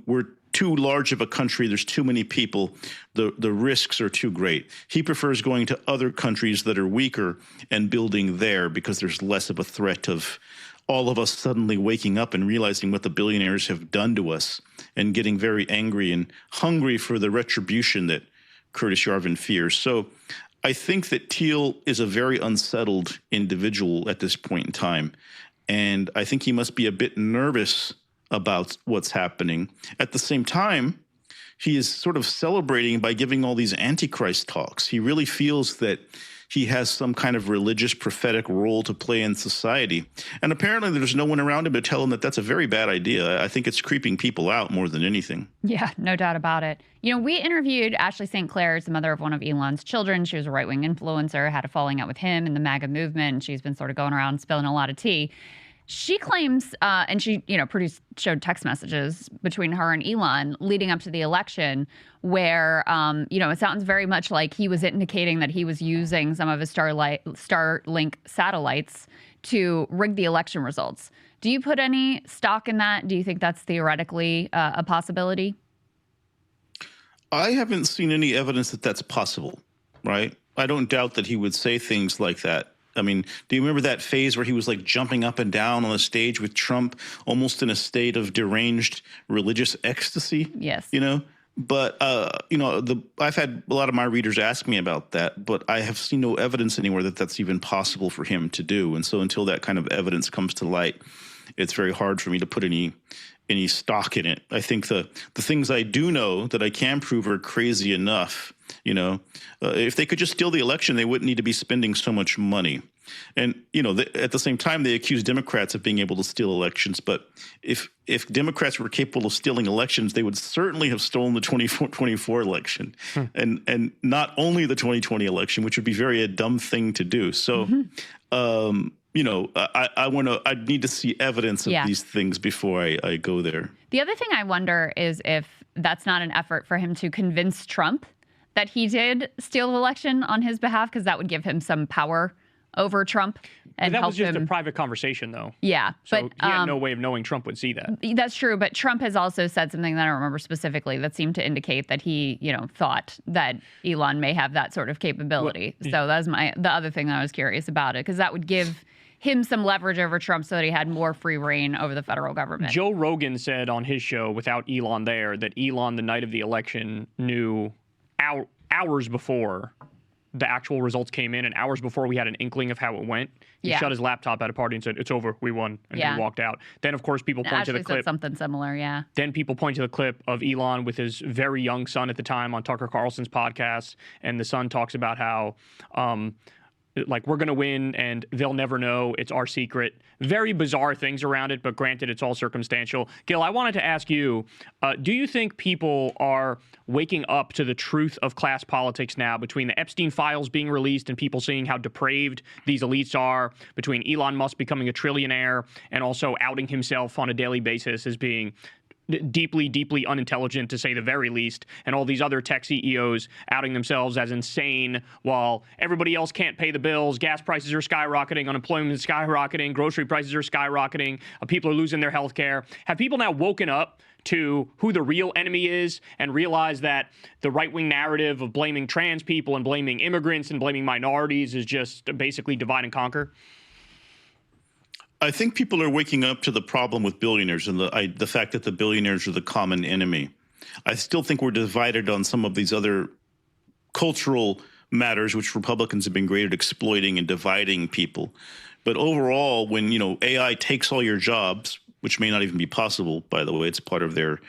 we're too large of a country. There's too many people. The risks are too great. He prefers going to other countries that are weaker and building there because there's less of a threat of all of us suddenly waking up and realizing what the billionaires have done to us and getting very angry and hungry for the retribution that Curtis Yarvin fears. So I think that Teal is a very unsettled individual at this point in time. And I think he must be a bit nervous about what's happening. At the same time, he is sort of celebrating by giving all these Antichrist talks. He really feels that he has some kind of religious prophetic role to play in society. And apparently there's no one around him to tell him that that's a very bad idea. I think it's creeping people out more than anything. Yeah, no doubt about it. We interviewed Ashley St. Clair, the mother of one of Elon's children. She was a right-wing influencer, had a falling out with him in the MAGA movement, and she's been sort of going around spilling a lot of tea. She claims, and she, showed text messages between her and Elon leading up to the election where, it sounds very much like he was indicating that he was using some of his Starlink satellites to rig the election results. Do you put any stock in that? Do you think that's theoretically a possibility? I haven't seen any evidence that that's possible, right? I don't doubt that he would say things like that. Do you remember that phase where he was like jumping up and down on the stage with Trump, almost in a state of deranged religious ecstasy? Yes. But, I've had a lot of my readers ask me about that, but I have seen no evidence anywhere that that's even possible for him to do. And so until that kind of evidence comes to light, it's very hard for me to put any stock in it. I think the things I do know that I can prove are crazy enough. If they could just steal the election, they wouldn't need to be spending so much money. And, at the same time, they accuse Democrats of being able to steal elections. But if Democrats were capable of stealing elections, they would certainly have stolen the 2024 election and not only the 2020 election, which would be a dumb thing to do. So, I need to see evidence of these things before I go there. The other thing I wonder is if that's not an effort for him to convince Trump that he did steal the election on his behalf, because that would give him some power over Trump and that help was just him. a private conversation, though. Yeah, so but he had no way of knowing Trump would see that. That's true, but Trump has also said something that I don't remember specifically that seemed to indicate that he, thought that Elon may have that sort of capability. So that's the other thing that I was curious about it, because that would give him some leverage over Trump so that he had more free reign over the federal government. Joe Rogan said on his show, without Elon there, that Elon, the night of the election, knew hours before the actual results came in and hours before we had an inkling of how it went. He shut his laptop at a party and said, "It's over, we won," and he walked out. Then, of course, people point to the clip. Said something similar, yeah. Then people point to the clip of Elon with his very young son at the time on Tucker Carlson's podcast, and the son talks about how we're going to win and they'll never know. It's our secret. Very bizarre things around it, but granted, it's all circumstantial. Gil, I wanted to ask you, do you think people are waking up to the truth of class politics now, between the Epstein files being released and people seeing how depraved these elites are, between Elon Musk becoming a trillionaire and also outing himself on a daily basis as being deeply, deeply unintelligent, to say the very least, and all these other tech CEOs outing themselves as insane while everybody else can't pay the bills, gas prices are skyrocketing, unemployment is skyrocketing, grocery prices are skyrocketing, people are losing their health care? Have people now woken up to who the real enemy is and realize that the right-wing narrative of blaming trans people and blaming immigrants and blaming minorities is just basically divide and conquer? I think people are waking up to the problem with billionaires and the fact that the billionaires are the common enemy. I still think we're divided on some of these other cultural matters, which Republicans have been great at exploiting and dividing people. But overall, when AI takes all your jobs, which may not even be possible, by the way, it's part of their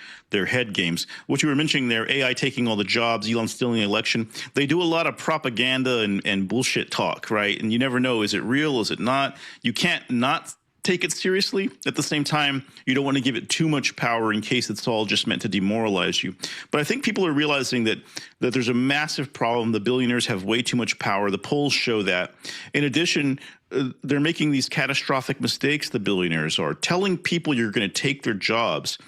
head games. What you were mentioning there, AI taking all the jobs, Elon stealing the election, they do a lot of propaganda and bullshit talk, right? And you never know, is it real, is it not? You can't not take it seriously. At the same time, you don't want to give it too much power in case it's all just meant to demoralize you. But I think people are realizing that there's a massive problem. The billionaires have way too much power. The polls show that. In addition, they're making these catastrophic mistakes, the billionaires are, telling people you're going to take their jobs.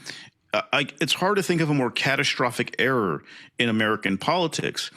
It's hard to think of a more catastrophic error in American politics.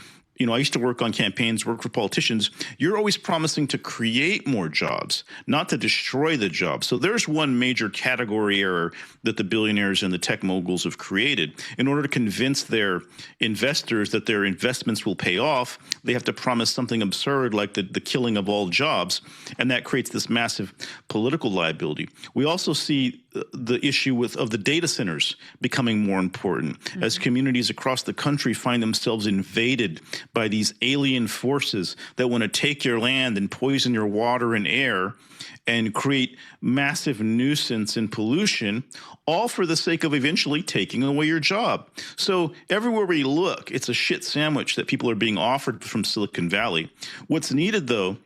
I used to work on campaigns, work for politicians. You're always promising to create more jobs, not to destroy the jobs. So there's one major category error that the billionaires and the tech moguls have created. In order to convince their investors that their investments will pay off, they have to promise something absurd like the killing of all jobs. And that creates this massive political liability. We also see the issue of the data centers becoming more important as communities across the country find themselves invaded by these alien forces that want to take your land and poison your water and air and create massive nuisance and pollution, all for the sake of eventually taking away your job. So everywhere we look, it's a shit sandwich that people are being offered from Silicon Valley. What's needed, though,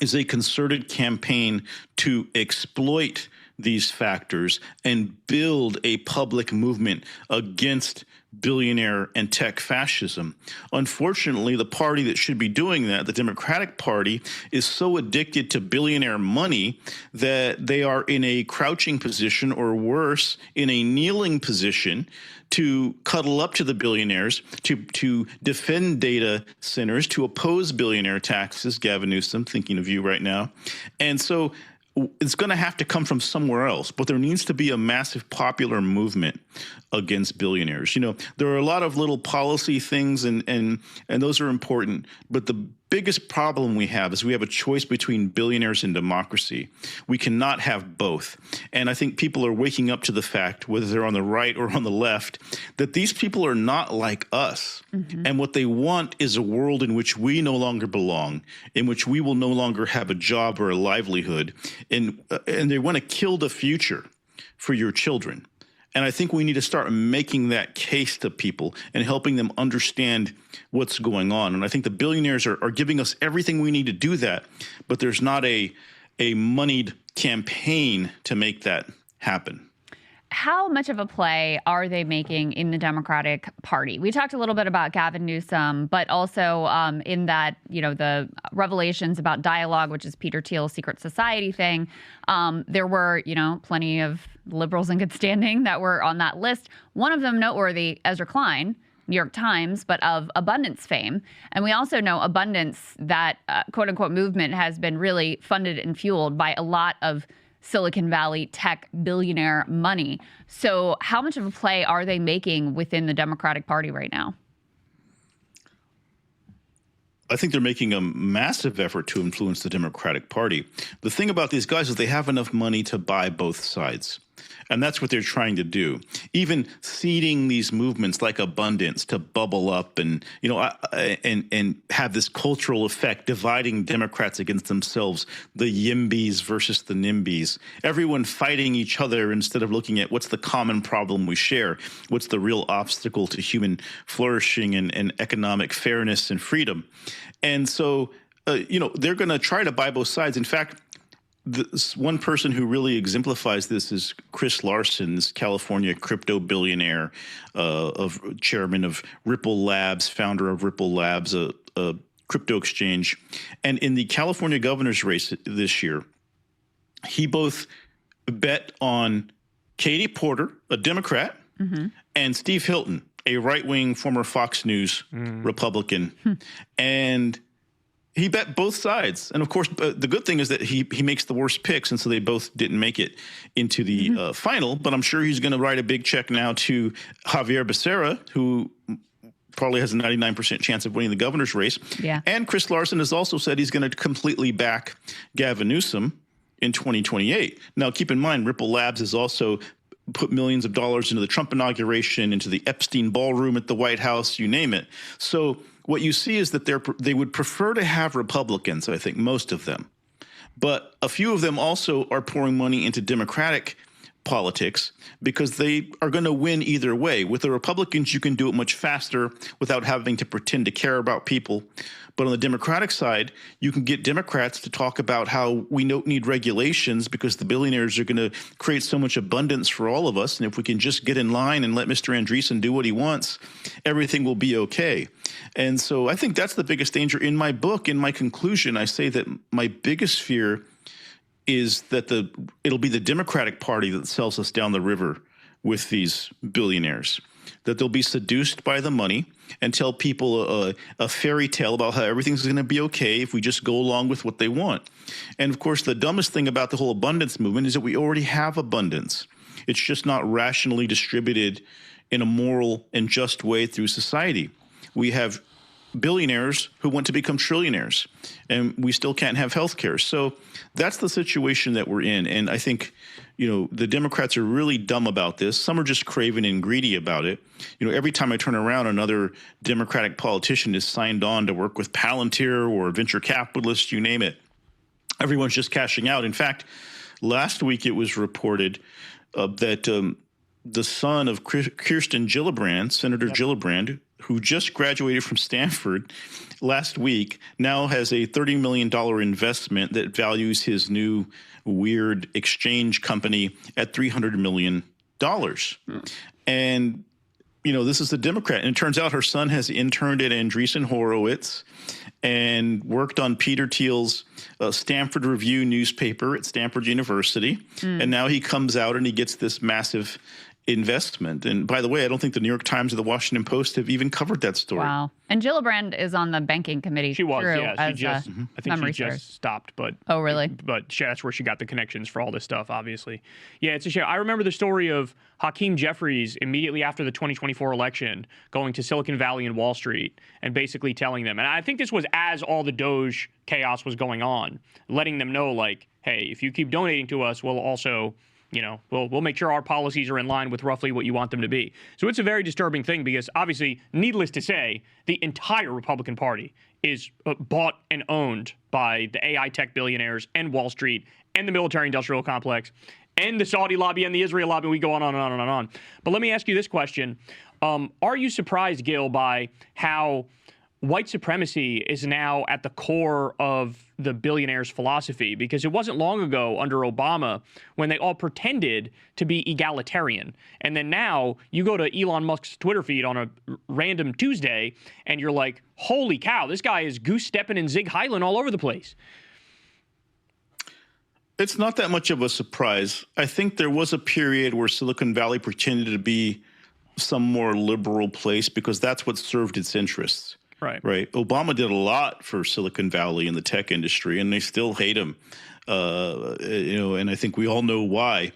is a concerted campaign to exploit these factors and build a public movement against billionaire and tech fascism. Unfortunately, the party that should be doing that, the Democratic Party, is so addicted to billionaire money that they are in a crouching position, or worse, in a kneeling position, to cuddle up to the billionaires, to defend data centers, to oppose billionaire taxes. Gavin Newsom, thinking of you right now. And so it's going to have to come from somewhere else, but there needs to be a massive popular movement against billionaires. There are a lot of little policy things, and those are important, but the biggest problem we have is we have a choice between billionaires and democracy. We cannot have both. And I think people are waking up to the fact, whether they're on the right or on the left, that these people are not like us. Mm-hmm. And what they want is a world in which we no longer belong, in which we will no longer have a job or a livelihood. And they want to kill the future for your children. And I think we need to start making that case to people and helping them understand what's going on. And I think the billionaires are giving us everything we need to do that, but there's not a moneyed campaign to make that happen. How much of a play are they making in the Democratic Party? We talked a little bit about Gavin Newsom, but also in that, the revelations about dialogue, which is Peter Thiel's secret society thing. There were, plenty of liberals in good standing that were on that list. One of them noteworthy, Ezra Klein, New York Times, but of abundance fame. And we also know abundance, that quote unquote movement, has been really funded and fueled by a lot of Silicon Valley tech billionaire money. So how much of a play are they making within the Democratic Party right now? I think they're making a massive effort to influence the Democratic Party. The thing about these guys is they have enough money to buy both sides. And that's what they're trying to do. Even seeding these movements like abundance to bubble up and, and have this cultural effect, dividing Democrats against themselves, the YIMBYs versus the NIMBYs, everyone fighting each other instead of looking at what's the common problem we share, what's the real obstacle to human flourishing and economic fairness and freedom. And so, they're going to try to buy both sides. In fact, this one person who really exemplifies this is Chris Larson, this California crypto billionaire, chairman of Ripple Labs, founder of Ripple Labs, a crypto exchange. And in the California governor's race this year, he both bet on Katie Porter, a Democrat, and Steve Hilton, a right-wing former Fox News Republican. And he bet both sides. And of course, the good thing is that he makes the worst picks. And so they both didn't make it into the final. But I'm sure he's going to write a big check now to Javier Becerra, who probably has a 99% chance of winning the governor's race. Yeah. And Chris Larson has also said he's going to completely back Gavin Newsom in 2028. Now, keep in mind, Ripple Labs has also put millions of dollars into the Trump inauguration, into the Epstein ballroom at the White House, you name it. So what you see is that they would prefer to have Republicans, I think, most of them. But a few of them also are pouring money into Democratic politics because they are going to win either way. With the Republicans, you can do it much faster without having to pretend to care about people. But on the Democratic side, you can get Democrats to talk about how we don't need regulations because the billionaires are going to create so much abundance for all of us. And if we can just get in line and let Mr. Andreessen do what he wants, everything will be okay. And so I think that's the biggest danger. In my book, in my conclusion, I say that my biggest fear is that it'll be the Democratic Party that sells us down the river with these billionaires, that they'll be seduced by the money and tell people a fairy tale about how everything's going to be okay if we just go along with what they want. And of course, the dumbest thing about the whole abundance movement is that we already have abundance. It's just not rationally distributed in a moral and just way through society. We have billionaires who want to become trillionaires, and we still can't have health care. So that's the situation that we're in. And I think, the Democrats are really dumb about this. Some are just craven and greedy about it. Every time I turn around, another Democratic politician is signed on to work with Palantir or venture capitalists, you name it. Everyone's just cashing out. In fact, last week it was reported that the son of Kirsten Gillibrand, Senator Gillibrand, who just graduated from Stanford last week, now has a $30 million investment that values his new weird exchange company at $300 million. And, this is a Democrat. And it turns out her son has interned at Andreessen Horowitz and worked on Peter Thiel's Stanford Review newspaper at Stanford University. And now he comes out and he gets this massive investment. And by the way, I don't think the New York Times or the Washington Post have even covered that story. Wow. And Gillibrand is on the banking committee. She was, yeah. I think she just stopped, but oh, really? But that's where she got the connections for all this stuff, obviously. Yeah, it's a shame. I remember the story of Hakeem Jeffries immediately after the 2024 election going to Silicon Valley and Wall Street and basically telling them, and I think this was as all the Doge chaos was going on, letting them know, like, hey, if you keep donating to us, we'll also we'll make sure our policies are in line with roughly what you want them to be. So it's a very disturbing thing because obviously, needless to say, the entire Republican Party is bought and owned by the AI tech billionaires and Wall Street and the military industrial complex. and the Saudi lobby and the Israel lobby. We go on and on and on. But let me ask you this question. Are you surprised, Gil, by how white supremacy is now at the core of the billionaires' philosophy? Because it wasn't long ago under Obama when they all pretended to be egalitarian. And then now you go to Elon Musk's Twitter feed on a random Tuesday and you're like, holy cow, this guy is goose stepping and zig heiling all over the place. It's not that much of a surprise. I think there was a period where Silicon Valley pretended to be some more liberal place because that's what served its interests. Right. Obama did a lot for Silicon Valley and the tech industry, and they still hate him. And I think we all know why.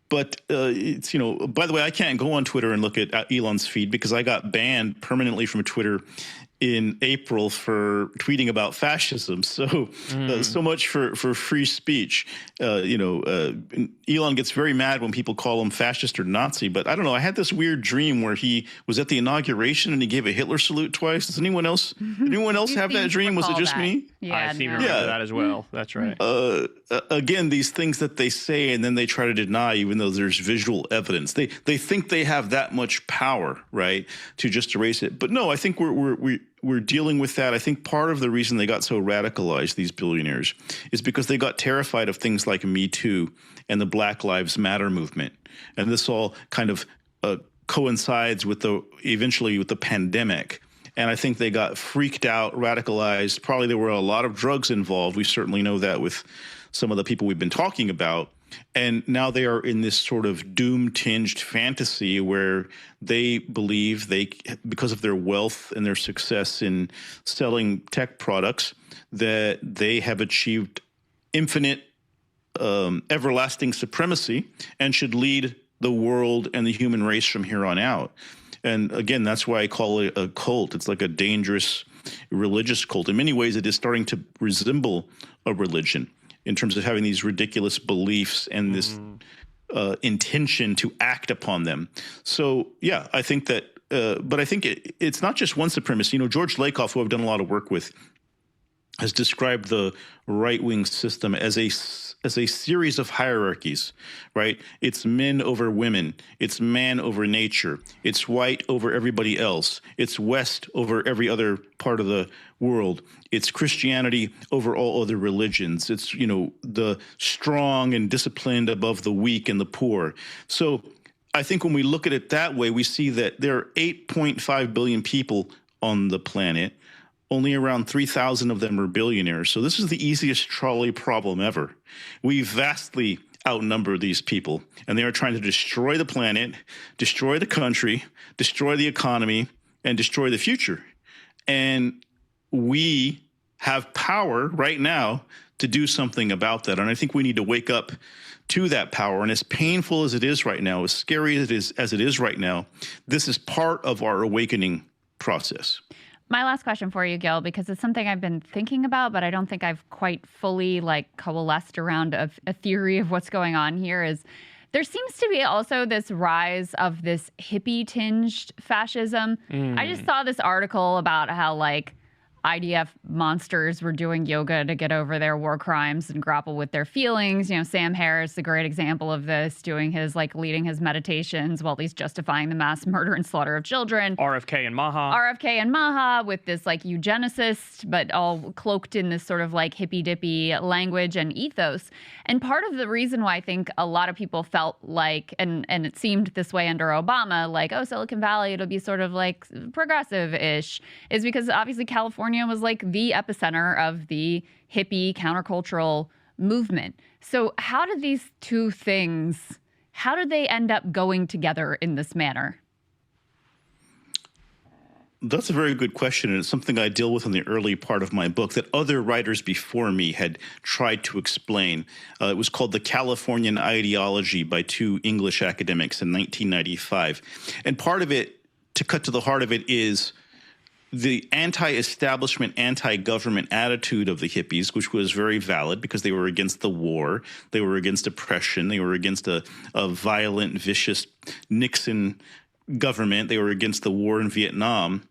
But it's, by the way, I can't go on Twitter and look at Elon's feed because I got banned permanently from Twitter in April for tweeting about fascism. So so much for free speech. Elon gets very mad when people call him fascist or Nazi. But I don't know. I had this weird dream where he was at the inauguration and he gave a Hitler salute twice. Does anyone else have that dream? Was it just me? Yeah, I seem to remember that as well. That's right. Again, these things that they say and then they try to deny, even though there's visual evidence. They think they have that much power, right, to just erase it. But no, I think we're dealing with that. I think part of the reason they got so radicalized, these billionaires, is because they got terrified of things like Me Too and the Black Lives Matter movement. And this all kind of coincides with eventually with the pandemic. And I think they got freaked out, radicalized. Probably there were a lot of drugs involved. We certainly know that with some of the people we've been talking about. And now they are in this sort of doom-tinged fantasy where they believe because of their wealth and their success in selling tech products, that they have achieved infinite, everlasting supremacy and should lead the world and the human race from here on out. And again, that's why I call it a cult. It's like a dangerous religious cult. In many ways, it is starting to resemble a religion in terms of having these ridiculous beliefs and this intention to act upon them. So, yeah, I think that, but I think it's not just one supremacy. George Lakoff, who I've done a lot of work with, has described the right-wing system as a series of hierarchies, right? It's men over women. It's man over nature. It's white over everybody else. It's West over every other part of the world. It's Christianity over all other religions. It's, the strong and disciplined above the weak and the poor. So I think when we look at it that way, we see that there are 8.5 billion people on the planet. Only around 3,000 of them are billionaires. So this is the easiest trolley problem ever. We vastly outnumber these people, and they are trying to destroy the planet, destroy the country, destroy the economy, and destroy the future. And we have power right now to do something about that. And I think we need to wake up to that power. And as painful as it is right now, as scary as it is right now, this is part of our awakening process. My last question for you, Gil, because it's something I've been thinking about, but I don't think I've quite fully coalesced around a theory of what's going on here, is there seems to be also this rise of this hippie-tinged fascism. I just saw this article about how IDF monsters were doing yoga to get over their war crimes and grapple with their feelings. Sam Harris, a great example of this, doing his leading his meditations while he's justifying the mass murder and slaughter of children. RFK and Maha with this eugenicist, but all cloaked in this sort of hippy-dippy language and ethos. And part of the reason why I think a lot of people felt and it seemed this way under Obama, Silicon Valley, it'll be sort of progressive-ish, is because obviously California was the epicenter of the hippie countercultural movement. So how do these two things, how do they end up going together in this manner? That's a very good question, and it's something I deal with in the early part of my book that other writers before me had tried to explain. It was called The Californian Ideology by two English academics in 1995. And part of it, to cut to the heart of it, is the anti-establishment, anti-government attitude of the hippies, which was very valid because they were against the war, they were against oppression, they were against a violent, vicious Nixon government, they were against the war in Vietnam.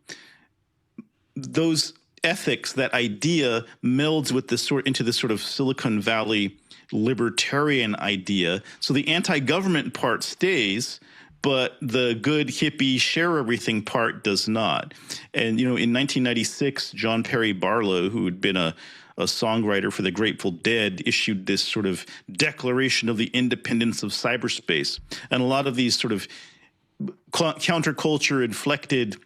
Those ethics, that idea melds with into this sort of Silicon Valley libertarian idea. So the anti-government part stays, but the good hippie share everything part does not. And, in 1996, John Perry Barlow, who had been a songwriter for the Grateful Dead, issued this sort of declaration of the independence of cyberspace. And a lot of these sort of counterculture inflected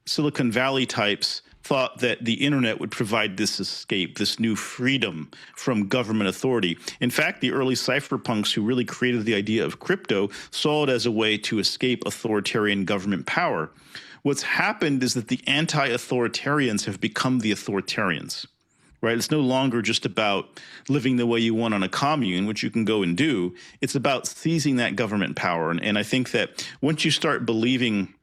Silicon Valley types thought that the internet would provide this escape, this new freedom from government authority. In fact, the early cypherpunks who really created the idea of crypto saw it as a way to escape authoritarian government power. What's happened is that the anti-authoritarians have become the authoritarians, right? It's no longer just about living the way you want on a commune, which you can go and do. It's about seizing that government power. And I think that once you start believing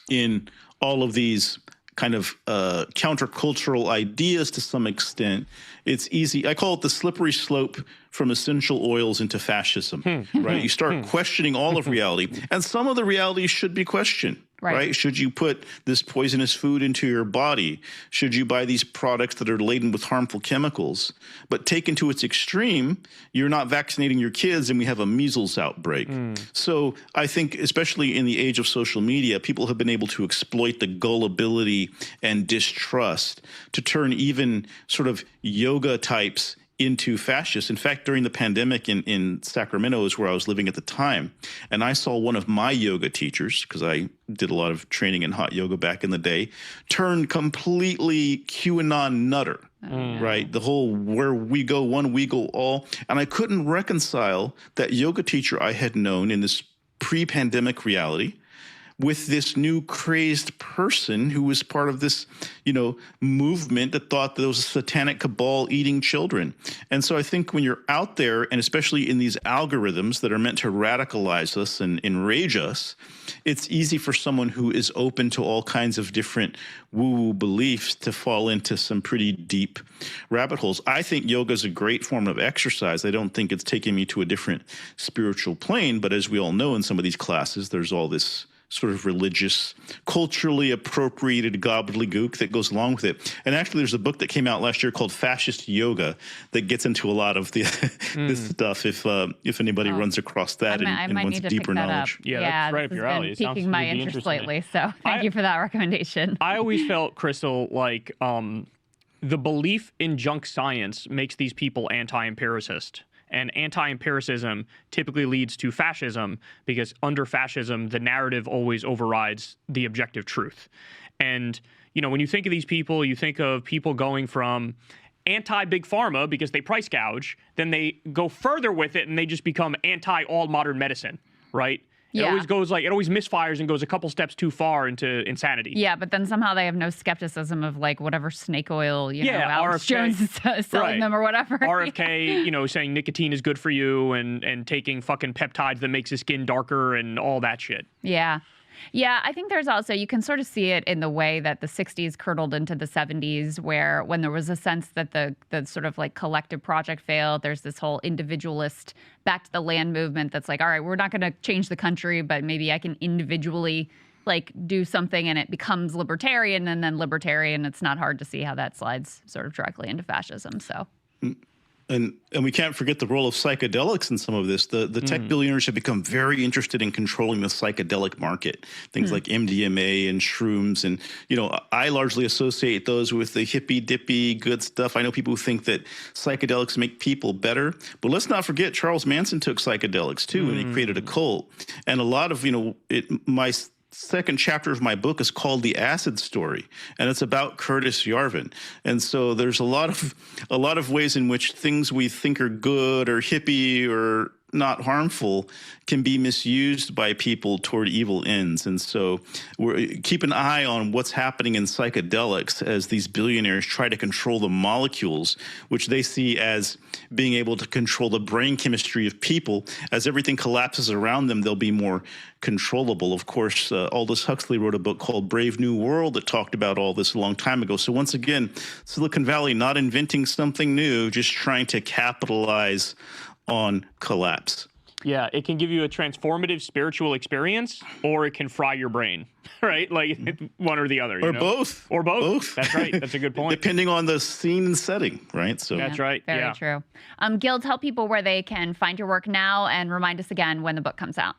in all of these kind of countercultural ideas to some extent, it's easy. I call it the slippery slope from essential oils into fascism, right? You start questioning all of reality, and some of the realities should be questioned, right? Should you put this poisonous food into your body? Should you buy these products that are laden with harmful chemicals? But taken to its extreme, you're not vaccinating your kids and we have a measles outbreak. So I think, especially in the age of social media, people have been able to exploit the gullibility and distrust to turn even sort of yoga types into fascists. In fact, during the pandemic in Sacramento is where I was living at the time, and I saw one of my yoga teachers, because I did a lot of training in hot yoga back in the day, turn completely QAnon nutter, right? The whole where we go one, we go all. And I couldn't reconcile that yoga teacher I had known in this pre-pandemic reality with this new crazed person who was part of this, movement that thought that there was a satanic cabal eating children. And so I think when you're out there, and especially in these algorithms that are meant to radicalize us and enrage us, it's easy for someone who is open to all kinds of different woo-woo beliefs to fall into some pretty deep rabbit holes. I think yoga is a great form of exercise. I don't think it's taking me to a different spiritual plane, but as we all know in some of these classes, there's all this sort of religious, culturally appropriated gobbledygook that goes along with it. And actually, there's a book that came out last year called Fascist Yoga that gets into a lot of the this stuff. If anybody runs across that and wants deeper knowledge, that's right up your alley. It's piquing my interest lately. So thank you for that recommendation. I always felt, Krystal, like the belief in junk science makes these people anti-empiricist. And anti-empiricism typically leads to fascism because under fascism, the narrative always overrides the objective truth. And, when you think of these people, you think of people going from anti-big pharma because they price gouge, then they go further with it and they just become anti-all modern medicine, right? It always goes it always misfires and goes a couple steps too far into insanity. Yeah, but then somehow they have no skepticism of whatever snake oil, Alex Jones is selling them or whatever. RFK, saying nicotine is good for you and taking fucking peptides that makes his skin darker and all that shit. Yeah. Yeah, I think there's also, you can sort of see it in the way that the 60s curdled into the 70s, where when there was a sense that the sort of collective project failed, there's this whole individualist back to the land movement that's all right, we're not going to change the country, but maybe I can individually do something, and it becomes libertarian, and then libertarian. It's not hard to see how that slides sort of directly into fascism. So. And we can't forget the role of psychedelics in some of this. The tech billionaires have become very interested in controlling the psychedelic market. Things like MDMA and shrooms. And, I largely associate those with the hippy dippy good stuff. I know people who think that psychedelics make people better. But let's not forget Charles Manson took psychedelics too, and he created a cult. And a lot of, my second chapter of my book is called The Acid Story, and it's about Curtis Yarvin. And so there's a lot of ways in which things we think are good or hippie or not harmful can be misused by people toward evil ends. And so keep an eye on what's happening in psychedelics as these billionaires try to control the molecules, which they see as being able to control the brain chemistry of people. As everything collapses around them, they'll be more controllable. Of course, Aldous Huxley wrote a book called Brave New World that talked about all this a long time ago. So once again, Silicon Valley not inventing something new, just trying to capitalize on collapse. Yeah, it can give you a transformative spiritual experience, or it can fry your brain, right? Like one or the other. Or both. Or both. Both. That's right. That's a good point. Depending on the scene and setting, right? So That's right. Very yeah. true. Gil, tell people where they can find your work now and remind us again when the book comes out.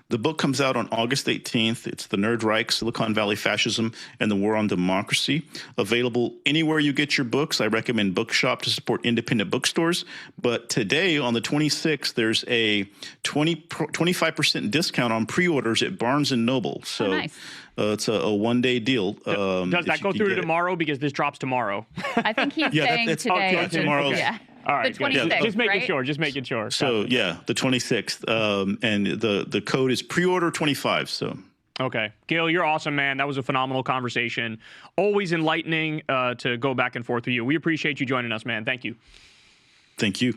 The book comes out on August 18th. It's The Nerd Reich, Silicon Valley Fascism, and the War on Democracy. Available anywhere you get your books. I recommend Bookshop to support independent bookstores. But today, on the 26th, there's a 25% discount on pre-orders at Barnes & Noble. So nice. It's a one-day deal. Does that go through to tomorrow? Because this drops tomorrow. I think he's saying it's today. tomorrow. Yeah. All right, The 26th, good. Just making right? sure. Just making sure. So yeah, the 26th, and the code is pre-order 25. So okay, Gil, you're awesome, man. That was a phenomenal conversation. Always enlightening to go back and forth with you. We appreciate you joining us, man. Thank you. Thank you.